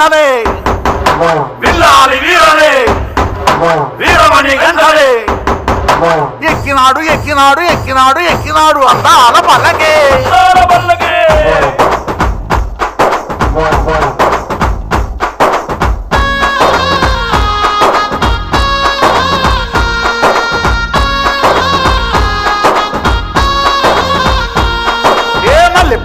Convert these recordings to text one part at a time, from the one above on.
గంటలే విల్లాలి వీరలే వీరమణి గంటలే ఎక్కినాడు ఎక్కినాడు ఎక్కినాడు ఎక్కినాడు అందాల పల్లకే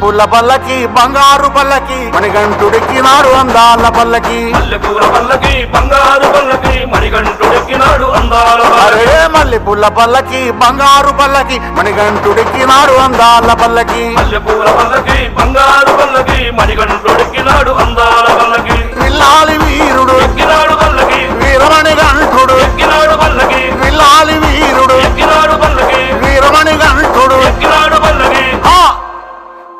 పూల పల్లకి బంగారు పల్లకి మణికంఠుడెక్కినాడు అందాల పల్లకి మల్లెపూల పల్లకి బంగారు పల్లకి మణికంఠుడెక్కినాడు అందాల అరే మల్లెపూల పల్లకి బంగారు పల్లకి మణికంఠుడెక్కినాడు అందాల పల్లకి మల్లెపూల పల్లకి బంగారు పల్లకి మణికంఠుడెక్కినాడు అందాల పల్లకి విల్లాలి వీరుడు ఎక్కినాడు పల్లకి వీరమణి గంఠుడు ఎక్కినాడు పల్లకి విల్లాలి వీరుడు ఎక్కినాడు పల్లకి వీరమణి గంఠుడు ఎక్కినాడు పల్లకి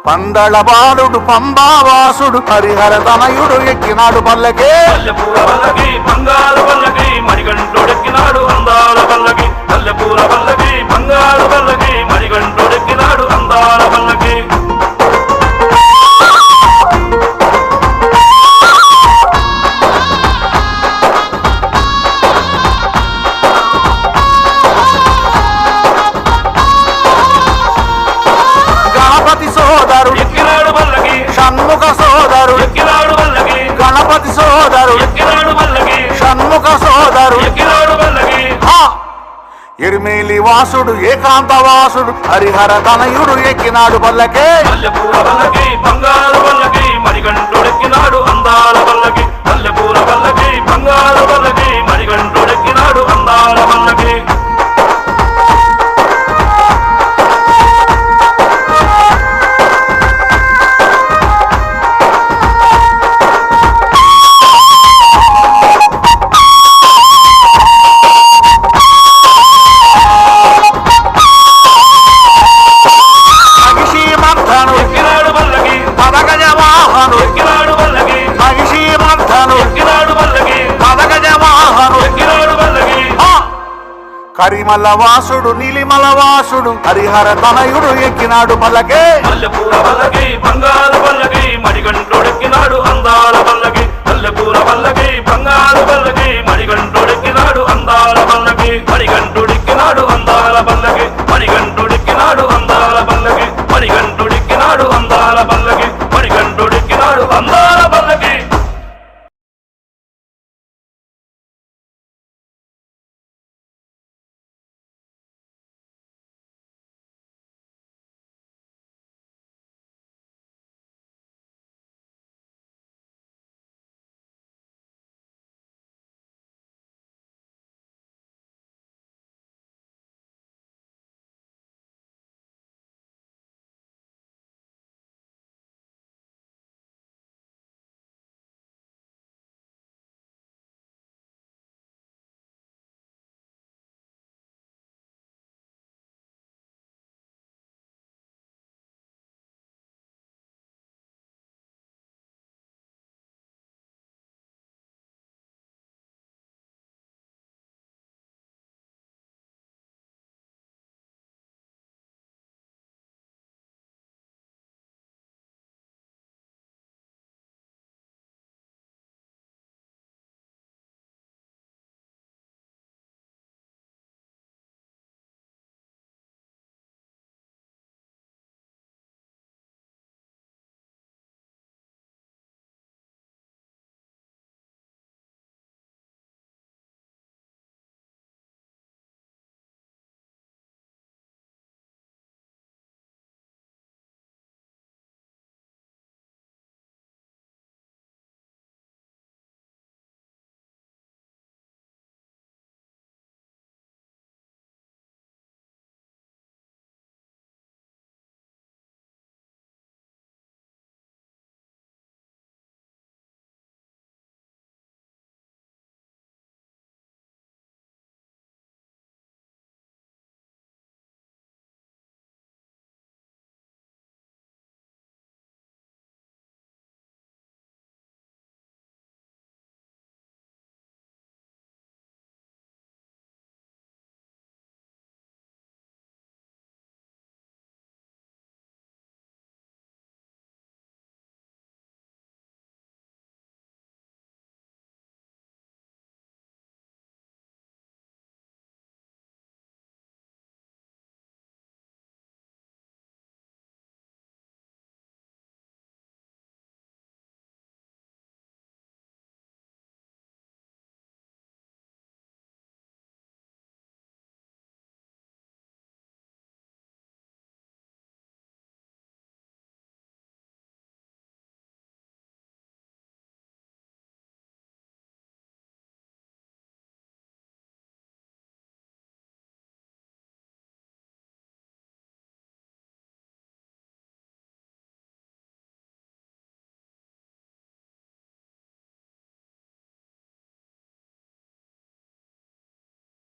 పందళ బాలుడు పంబావాసుడు హరిహర తనయుడు ఎక్కినాడు పల్లకే మల్లెపూల పల్లకి బంగారు పల్లకి మణికంఠుడెక్కినాడు అందాల పల్లకి మల్లెపూల పల్లకి బంగారు పల్లకి మణికంఠుడెక్కినాడు అందాల పల్లకి గణపతి సోదరుడు ఎక్కినాడు పల్లకి షణ్ముఖ సోదరుడు ఎక్కినాడు పల్లకి గణపతి సోదరుడు ఎక్కినాడు పల్లకి షణ్ముఖ సోదరుడు ఎక్కినాడు పల్లకి ఎరిమేలి వాసుడు ఏకాంత వాసుడు హరిహర తనయుడు ఎక్కినాడు పల్లకే మల్లెపూల పల్లకి బంగారు పల్లకి మణికంఠుడెక్కినాడు అందాల పల్లకి మల్లెపూల పల్లకి బంగారు పల్లకి మణికంఠుడెక్కినాడు అందాల పల్లకి ఎక్కినాడు పల్లకి పదగజ వాహనుడు ఎక్కినాడు పల్లకి మహిషీ మర్ధనుడు ఎక్కినాడు పల్లకి పదగజ వాహనుడు ఎక్కినాడు పల్లకి కరిమల వాసుడు నీలిమల వాసుడు హరిహర తనయుడు ఎక్కినాడు పల్లకే మల్లెపూల పల్లకి బంగారు పల్లకి మణికంఠుడెక్కినాడు అందాల పల్లకి మల్లెపూల పల్లకి బంగారు పల్లకి మణికంఠుడెక్కినాడు అందాల పల్లకి మణికంఠుడు